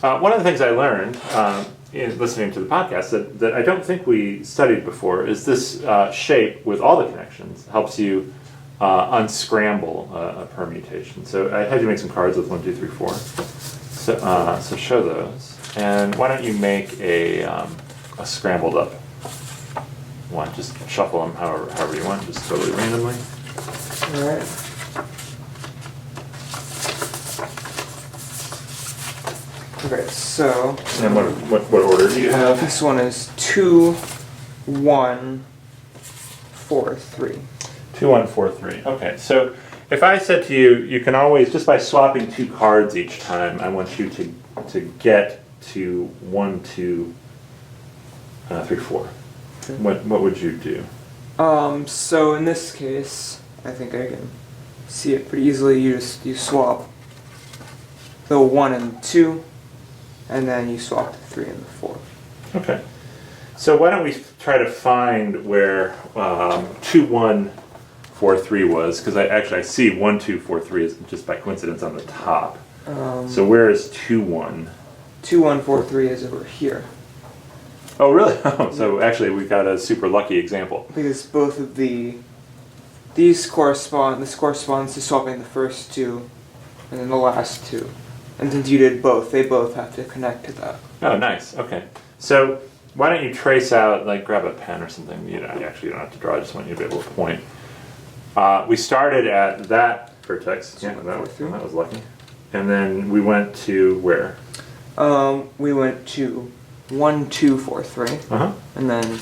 One of the things I learned in listening to the podcast that I don't think we studied before is this shape with all the connections helps you unscramble a permutation. So I had you make some cards with 1, 2, 3, 4. So show those. And why don't you make a scrambled up one? Just shuffle them however you want, just totally randomly. All right. Okay, so. And what order do you have? This one is 2, 1, 4, 3. 2, 1, 4, 3. Okay, so if I said to you, you can always, just by swapping 2 cards each time, I want you to get to 1, 2, 3, 4. Okay. What would you do? So in this case, I think I can see it pretty easily. You swap the 1 and the 2, and then you swap the 3 and the 4. Okay. So why don't we try to find where 2, 1, 4, 3 was, because I see 1, 2, 4, 3 is just by coincidence on the top. So where is 2, 1? 2, 1, 4, 3 is over here. Oh, really? So actually we got a super lucky example. Because both of this corresponds to swapping the first 2 and then the last 2. And since you did both, they both have to connect to that. Oh, nice. Okay. So why don't you trace out, like grab a pen or something. You actually don't have to draw, I just want you to be able to point. We started at that vertex. Yeah, that was lucky. And then we went to where? We went to 1, 2, 4, 3. Uh-huh. And then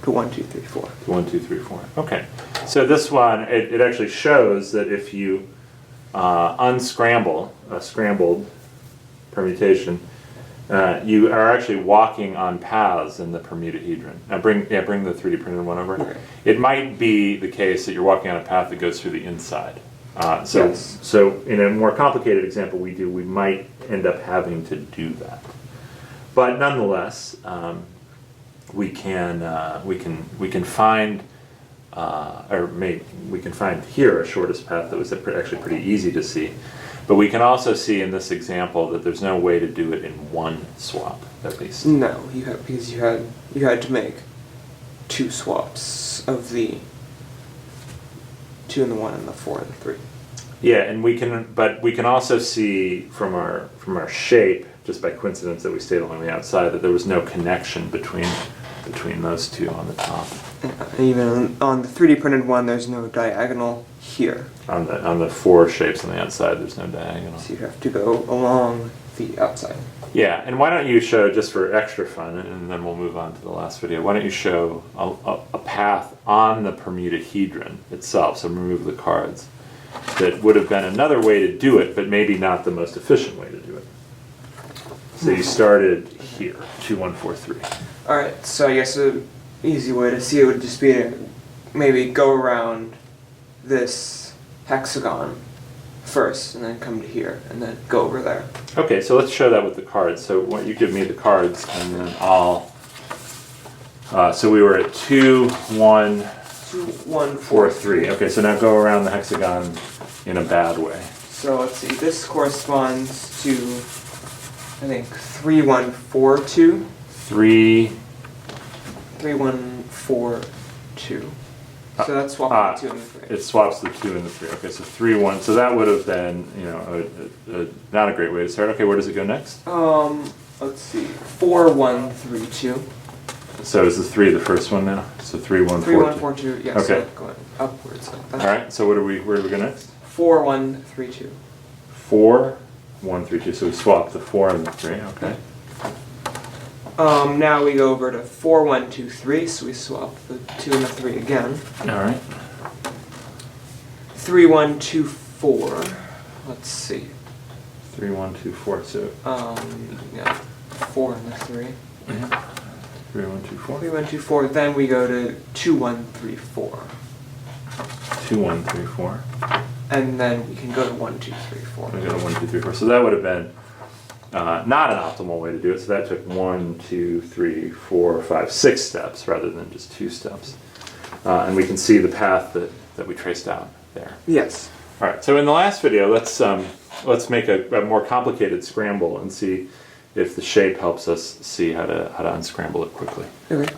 to 1, 2, 3, 4. 1, 2, 3, 4. Okay. So this one, it actually shows that if you unscramble a scrambled permutation, you are actually walking on paths in the permutahedron. Now bring the 3D printed one over. Okay. It might be the case that you're walking on a path that goes through the inside. Yes. So in a more complicated example we might end up having to do that. But nonetheless, we can find we can find here a shortest path that was actually pretty easy to see. But we can also see in this example that there's no way to do it in one swap, at least. No, because you had to make 2 swaps of the 2 and the 1 and the 4 and the 3. Yeah, and we can also see from our shape, just by coincidence that we stayed along the outside, that there was no connection between those 2 on the top. Even on the 3D printed one, there's no diagonal here. On the 4 shapes on the outside, there's no diagonal. So you have to go along the outside. Yeah, and why don't you show, just for extra fun, and then we'll move on to the last video, why don't you show a path on the permutahedron itself, so remove the cards, that would have been another way to do it, but maybe not the most efficient way to do it. So you started here, 2, 1, 4, 3. Alright, so I guess an easy way to see it would just be to maybe go around this hexagon first, and then come to here, and then go over there. Okay, so let's show that with the cards. So what you give me the cards, and then I'll. So we were at 2, 1, 2, 1, 4, 3. Okay, so now go around the hexagon in a bad way. So let's see. This corresponds to, I think, 3, 1, 4, 2. 3. 3, 1, 4, 2. So that's swapping the 2 and the 3. It swaps the 2 and the 3. Okay, so 3, 1. So that would have been, not a great way to start. Okay, where does it go next? Let's see. 4, 1, 3, 2. So is the 3 the first one now? So 3, 1, 4, 2. 3, 1, 4, 2. Yes. Okay. So going upwards like that. All right. So where do we go next? 4, 1, 3, 2. 4, 1, 3, 2. So we swap the 4 and the 3. Okay. Now we go over to 4, 1, 2, 3. So we swap the 2 and the 3 again. All right. 3, 1, 2, 4. Let's see. 3, 1, 2, 4. So. Yeah. 4 and the 3. Yeah. 3, 1, 2, 4. 3, 1, 2, 4. Then we go to 2, 1, 3, 4. 2, 1, 3, 4. And then we can go to 1, 2, 3, 4. We go to 1, 2, 3, 4. So that would have been not an optimal way to do it. So that took 1, 2, 3, 4, 5, 6 steps rather than just 2 steps. And we can see the path that we traced out there. Yes. All right. So in the last video, let's make a more complicated scramble and see if the shape helps us see how to unscramble it quickly. Okay.